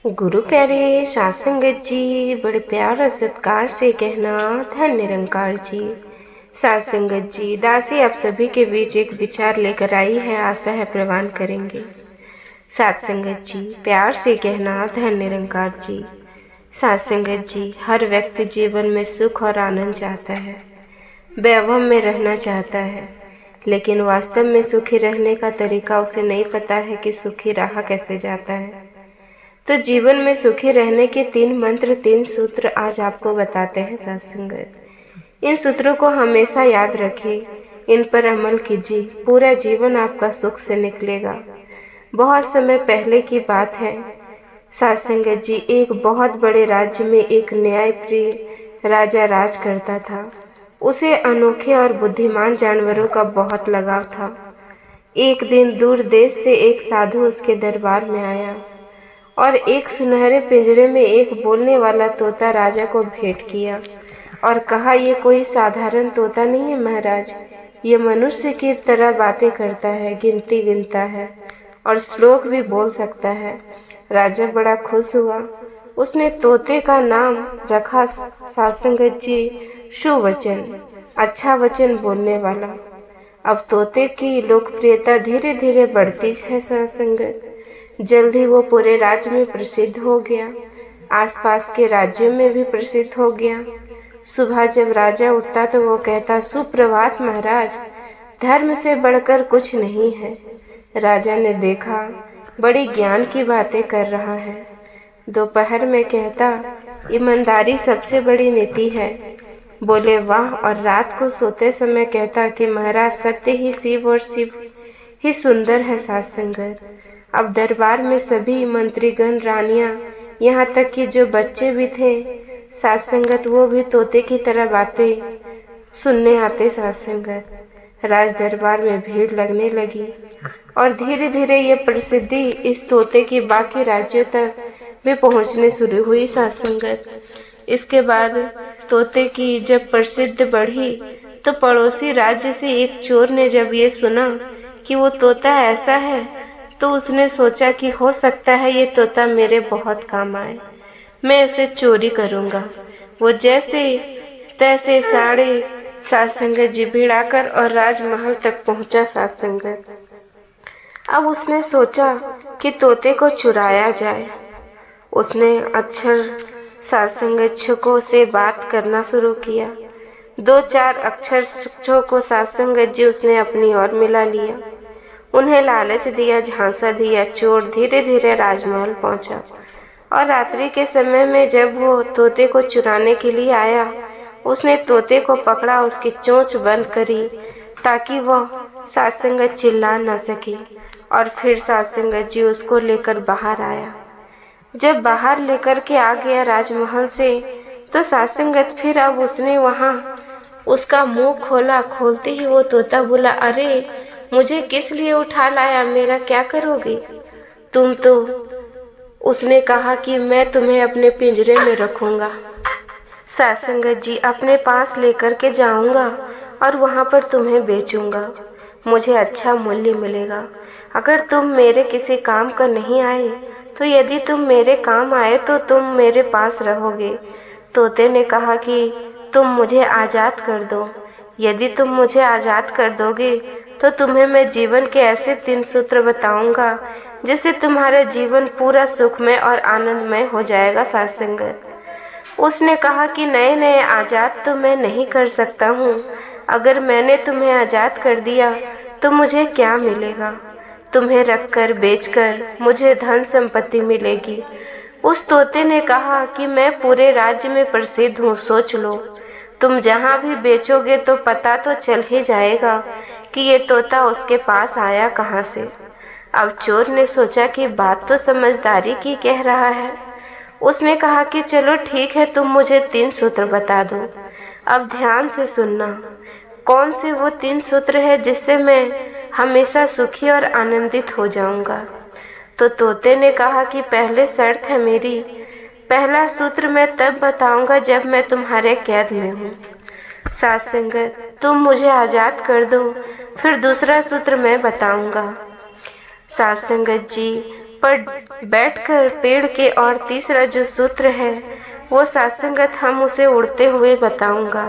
गुरु प्यारे साध संगत जी, बड़े प्यार और सत्कार से कहना धन निरंकार जी। साध संगत जी, दासी आप सभी के बीच एक विचार लेकर आई है, आशा है प्रवान करेंगे। साध संगत जी, प्यार से कहना धन निरंकार जी। साध संगत जी, हर व्यक्ति जीवन में सुख और आनंद चाहता है, वैभव में रहना चाहता है, लेकिन वास्तव में सुखी रहने का तरीका उसे नहीं पता है कि सुखी रहा कैसे जाता है। तो जीवन में सुखी रहने के 3 मंत्र, 3 सूत्र आज आपको बताते हैं साध संगत। इन सूत्रों को हमेशा याद रखिए, इन पर अमल कीजिए, पूरा जीवन आपका सुख से निकलेगा। बहुत समय पहले की बात है साध संगत जी, एक बहुत बड़े राज्य में एक न्यायप्रिय राजा राज करता था। उसे अनोखे और बुद्धिमान जानवरों का बहुत लगाव था। एक दिन दूर देश से एक साधु उसके दरबार में आया और एक सुनहरे पिंजरे में एक बोलने वाला तोता राजा को भेंट किया और कहा, ये कोई साधारण तोता नहीं है महाराज, ये मनुष्य की तरह बातें करता है, गिनती गिनता है और श्लोक भी बोल सकता है। राजा बड़ा खुश हुआ। उसने तोते का नाम रखा साध संगत जी, सुवचन, अच्छा वचन बोलने वाला। अब तोते की लोकप्रियता धीरे धीरे बढ़ती है साध संगत। जल्द ही वो पूरे राज्य में प्रसिद्ध हो गया, आसपास के राज्यों में भी प्रसिद्ध हो गया। सुबह जब राजा उठता तो वो कहता, सुप्रभात महाराज, धर्म से बढ़कर कुछ नहीं है। राजा ने देखा बड़ी ज्ञान की बातें कर रहा है। दोपहर में कहता, ईमानदारी सबसे बड़ी नीति है। बोले वाह। और रात को सोते समय कहता कि महाराज, सत्य ही शिव और शिव ही सुंदर है साध संगत। अब दरबार में सभी मंत्रीगण, रानियां, यहाँ तक कि जो बच्चे भी थे साध संगत, वो भी तोते की तरह बातें सुनने आते साध संगत। राज दरबार में भीड़ लगने लगी और धीरे धीरे ये प्रसिद्धि इस तोते की बाकी राज्यों तक भी पहुँचने शुरू हुई साध संगत। इसके बाद तोते की जब प्रसिद्ध बढ़ी तो पड़ोसी राज्य से एक चोर ने जब ये सुना कि वो तोता ऐसा है, तो उसने सोचा कि हो सकता है ये तोता मेरे बहुत काम आए, मैं उसे चोरी करूँगा। वो जैसे तैसे साढ़े साध संगत जी भिड़ाकर और राजमहल तक पहुँचा साध संगत। अब उसने सोचा कि तोते को चुराया जाए। उसने अक्षर साध संगत से बात करना शुरू किया। 2-4 अक्षर को साध संगत जी उसने अपनी ओर मिला लिया। उन्हें लालच दिया, झांसा दिया। चोर धीरे धीरे राजमहल पहुंचा और रात्रि के समय में जब वो तोते को चुराने के लिए आया, उसने तोते को पकड़ा, उसकी चोंच बंद करी ताकि वह साध संगत चिल्ला न सके। और फिर साध संगत जी उसको लेकर बाहर आया। जब बाहर लेकर के आ गया राजमहल से, तो साध संगत फिर अब उसने वहाँ उसका मुंह खोला। खोलते ही वो तोता बोला, अरे मुझे किस लिए उठा लाया, मेरा क्या करोगे तुम? तो उसने कहा कि मैं तुम्हें अपने पिंजरे में रखूंगा, साध संगत जी अपने पास लेकर के जाऊंगा और वहां पर तुम्हें बेचूंगा, मुझे अच्छा मूल्य मिलेगा। अगर तुम मेरे किसी काम का नहीं आए, तो यदि तुम मेरे काम आए तो तुम मेरे पास रहोगे। तोते ने कहा कि तुम मुझे आज़ाद कर दो। यदि तुम मुझे आज़ाद कर दोगे तो तुम्हें मैं जीवन के ऐसे 3 सूत्र बताऊंगा जिससे तुम्हारा जीवन पूरा सुखमय और आनंदमय हो जाएगा साध संगत। उसने कहा कि नए नए आज़ाद तो मैं नहीं कर सकता हूँ। अगर मैंने तुम्हें आज़ाद कर दिया तो मुझे क्या मिलेगा? तुम्हें रखकर बेचकर मुझे धन संपत्ति मिलेगी। उस तोते ने कहा कि मैं पूरे राज्य में प्रसिद्ध हूँ, सोच लो। तुम जहाँ भी बेचोगे तो पता तो चल ही जाएगा कि ये तोता उसके पास आया कहाँ से। अब चोर ने सोचा कि बात तो समझदारी की कह रहा है। उसने कहा कि चलो ठीक है, तुम मुझे 3 सूत्र बता दो। अब ध्यान से सुनना, कौन से वो 3 सूत्र है जिससे मैं हमेशा सुखी और आनंदित हो जाऊंगा। तो तोते ने कहा कि पहले शर्त है मेरी, पहला सूत्र मैं तब बताऊंगा जब मैं तुम्हारे कैद में हूँ। साध संगत, तुम मुझे आज़ाद कर दो, फिर दूसरा सूत्र मैं बताऊंगा। साध संगत जी, पर बैठकर पेड़ के, और तीसरा जो सूत्र है वो सात्संगत हम उसे उड़ते हुए बताऊंगा।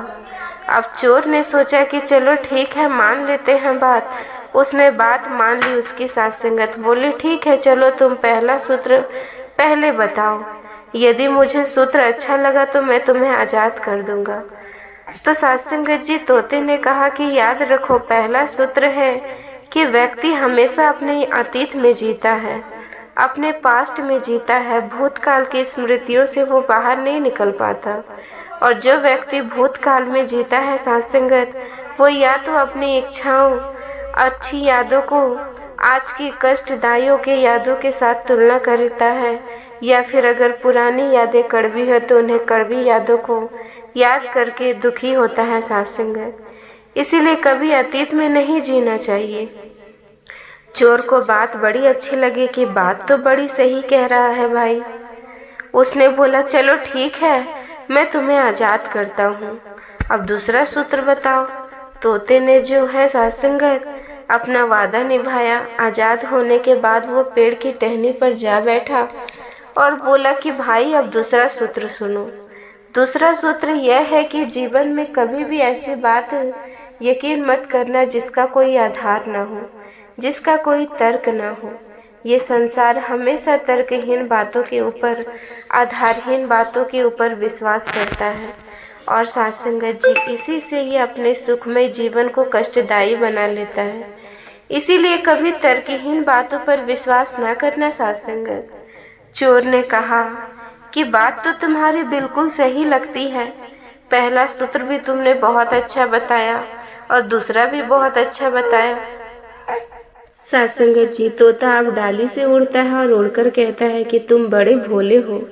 अब चोर ने सोचा कि चलो ठीक है, मान लेते हैं बात। उसने बात मान ली। उसकी सात्संगत बोली, ठीक है, चलो तुम पहला सूत्र पहले बताओ, यदि मुझे सूत्र अच्छा लगा तो मैं तुम्हें आज़ाद कर दूंगा। तो सात्संगत जी तोते ने कहा कि याद रखो, पहला सूत्र है कि व्यक्ति हमेशा अपने अतीत में जीता है, अपने पास्ट में जीता है। भूतकाल की स्मृतियों से वो बाहर नहीं निकल पाता। और जो व्यक्ति भूतकाल में जीता है सात्संगत, वो या तो अपनी इच्छाओं, अच्छी यादों को आज की कष्टदायियों के यादों के साथ तुलना करता है, या फिर अगर पुरानी यादें कड़वी है तो उन्हें कड़वी यादों को याद करके दुखी होता है सात्संगत। इसीलिए कभी अतीत में नहीं जीना चाहिए। चोर को बात बड़ी अच्छी लगी कि बात तो बड़ी सही कह रहा है भाई। उसने बोला, चलो ठीक है, मैं तुम्हें आज़ाद करता हूँ। अब दूसरा सूत्र बताओ। तोते ने जो है सात्संगत अपना वादा निभाया। आज़ाद होने के बाद वो पेड़ की टहनी पर जा बैठा और बोला कि भाई अब दूसरा सूत्र सुनो। दूसरा सूत्र यह है कि जीवन में कभी भी ऐसी बात यकीन मत करना जिसका कोई आधार ना हो, जिसका कोई तर्क ना हो। ये संसार हमेशा तर्कहीन बातों के ऊपर, आधारहीन बातों के ऊपर विश्वास करता है। और सात्संगत जी इसी से ही अपने सुखमय जीवन को कष्टदायी बना लेता है। इसीलिए कभी तर्कहीन बातों पर विश्वास न करना सात्संगत। चोर ने कहा कि बात तो तुम्हारी बिल्कुल सही लगती है, पहला सूत्र भी तुमने बहुत अच्छा बताया और दूसरा भी बहुत अच्छा बताया। सात्संगत जी तोता अब डाली से उड़ता है और उड़कर कहता है कि तुम बड़े भोले हो।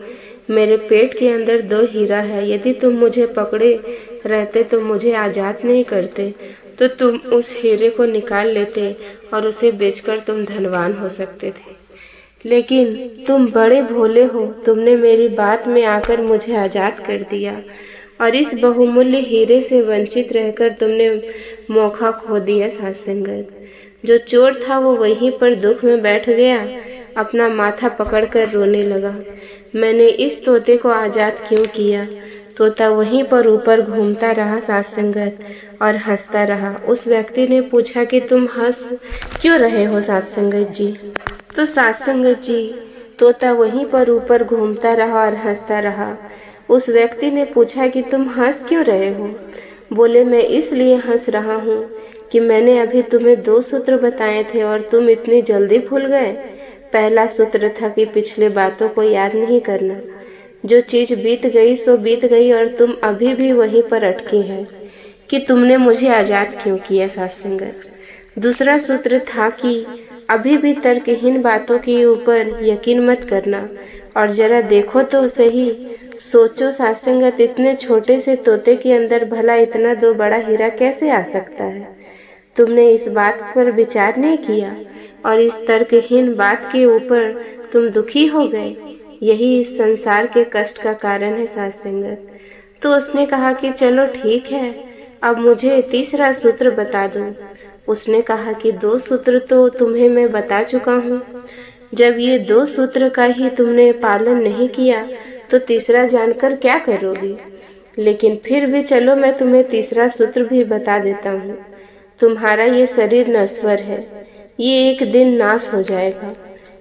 मेरे पेट के अंदर 2 हीरा है। यदि तुम मुझे पकड़े रहते तो मुझे आज़ाद नहीं करते, तो तुम उस हीरे को निकाल लेते और उसे बेचकर तुम धनवान हो सकते थे। लेकिन तुम बड़े भोले हो, तुमने मेरी बात में आकर मुझे आज़ाद कर दिया और इस बहुमूल्य हीरे से वंचित रहकर तुमने मौका खो दिया। सात्संगत जो चोर था वो वहीं पर दुख में बैठ गया, अपना माथा पकड़कर रोने लगा। मैंने इस तोते को आज़ाद क्यों किया? तोता वहीं पर ऊपर घूमता रहा सात्संगत और हंसता रहा। उस व्यक्ति ने पूछा कि तुम हंस क्यों रहे हो सात्संगत जी? तो सात्संगत जी तोता वहीं पर ऊपर घूमता रहा और हंसता रहा। उस व्यक्ति ने पूछा कि तुम हंस क्यों रहे हो? बोले, मैं इसलिए हंस रहा हूँ कि मैंने अभी तुम्हें 2 सूत्र बताए थे और तुम इतनी जल्दी भूल गए। पहला सूत्र था कि पिछले बातों को याद नहीं करना, जो चीज़ बीत गई सो बीत गई और तुम अभी भी वहीं पर अटके हैं कि तुमने मुझे आज़ाद क्यों किया सात्संगत। दूसरा सूत्र था कि अभी भी तर्कहीन बातों के ऊपर यकीन मत करना और जरा देखो तो सही, सोचो सात्संगत, इतने छोटे से तोते के अंदर भला इतना 2 बड़ा हीरा कैसे आ सकता है? तुमने इस बात पर विचार नहीं किया और इस तर्कहीन बात के ऊपर तुम दुखी हो गए। यही इस संसार के कष्ट का कारण है सात्संगत। तो उसने कहा कि चलो ठीक है, अब मुझे तीसरा सूत्र बता दो। उसने कहा कि 2 सूत्र तो तुम्हें मैं बता चुका हूँ। जब ये 2 सूत्र का ही तुमने पालन नहीं किया तो तीसरा जानकर क्या करोगी? लेकिन फिर भी चलो मैं तुम्हें तीसरा सूत्र भी बता देता हूँ। तुम्हारा ये शरीर नश्वर है, ये एक दिन नाश हो जाएगा,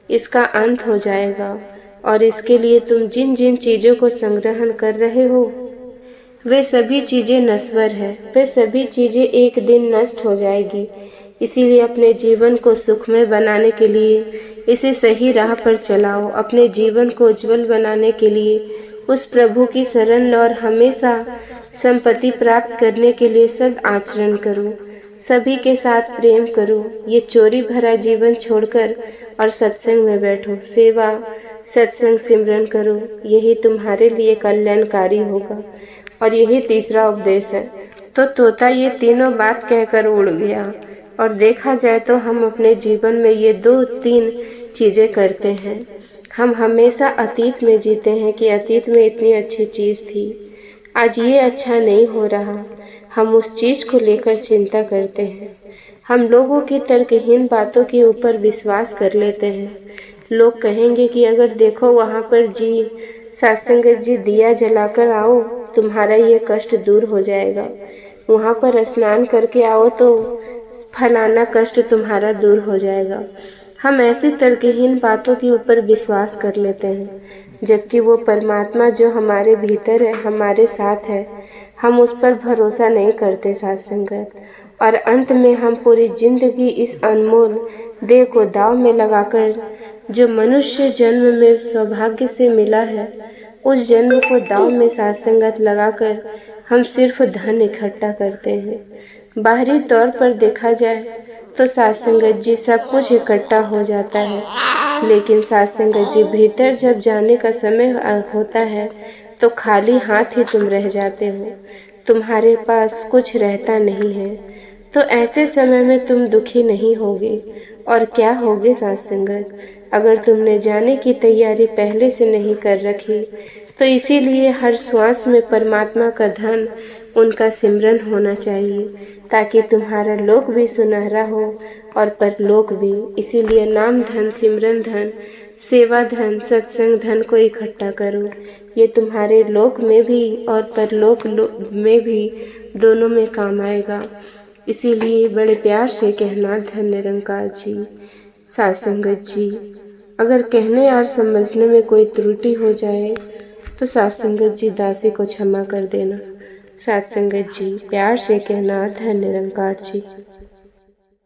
इसका अंत हो जाएगा और इसके लिए तुम जिन जिन चीज़ों को संग्रहण कर रहे हो वे सभी चीज़ें नश्वर है, वे सभी चीज़ें एक दिन नष्ट हो जाएगी। इसीलिए अपने जीवन को सुखमय बनाने के लिए इसे सही राह पर चलाओ। अपने जीवन को उज्जवल बनाने के लिए उस प्रभु की शरण लो और हमेशा संपत्ति प्राप्त करने के लिए सद आचरण करो, सभी के साथ प्रेम करो। ये चोरी भरा जीवन छोड़कर और सत्संग में बैठो, सेवा सत्संग सिमरन करो, यही तुम्हारे लिए कल्याणकारी होगा। और यही तीसरा उपदेश है। तो तोता ये तीनों बात कहकर उड़ गया। और देखा जाए तो हम अपने जीवन में ये 2-3 चीज़ें करते हैं। हम हमेशा अतीत में जीते हैं कि अतीत में इतनी अच्छी चीज़ थी, आज ये अच्छा नहीं हो रहा। हम उस चीज़ को लेकर चिंता करते हैं। हम लोगों की तर्कहीन बातों के ऊपर विश्वास कर लेते हैं। लोग कहेंगे कि अगर देखो वहाँ पर जी सत्संगत जी दिया जलाकर आओ, तुम्हारा ये कष्ट दूर हो जाएगा। वहाँ पर स्नान करके आओ तो फलाना कष्ट तुम्हारा दूर हो जाएगा। हम ऐसी तर्कहीन बातों के ऊपर विश्वास कर लेते हैं, जबकि वो परमात्मा जो हमारे भीतर है, हमारे साथ है, हम उस पर भरोसा नहीं करते साथ संगत। और अंत में हम पूरी जिंदगी इस अनमोल देह को दांव में लगाकर जो मनुष्य जन्म में सौभाग्य से मिला है, उस जन्म को दांव में साथ संगत लगाकर हम सिर्फ धन इकट्ठा करते हैं। बाहरी तौर पर देखा जाए तो साथ संगत जी सब कुछ इकट्ठा हो जाता है, लेकिन साथ संगत जी भीतर जब जाने का समय होता है तो खाली हाथ ही तुम रह जाते हो, तुम्हारे पास कुछ रहता नहीं है। तो ऐसे समय में तुम दुखी नहीं होगे और क्या होगे साथ संगत, अगर तुमने जाने की तैयारी पहले से नहीं कर रखी। तो इसीलिए हर श्वास में परमात्मा का धन, उनका सिमरन होना चाहिए, ताकि तुम्हारा लोक भी सुनहरा हो और परलोक भी। इसीलिए नाम धन, सिमरन धन, सेवा धन, सत्संग धन को इकट्ठा करो। ये तुम्हारे लोक में भी और परलोक में भी दोनों में काम आएगा। इसीलिए बड़े प्यार से कहना धन निरंकार जी, साथ संगत जी। अगर कहने और समझने में कोई त्रुटि हो जाए तो साथ संगत जी दासी को क्षमा कर देना। साथ संगत जी प्यार से कहना धन निरंकार जी।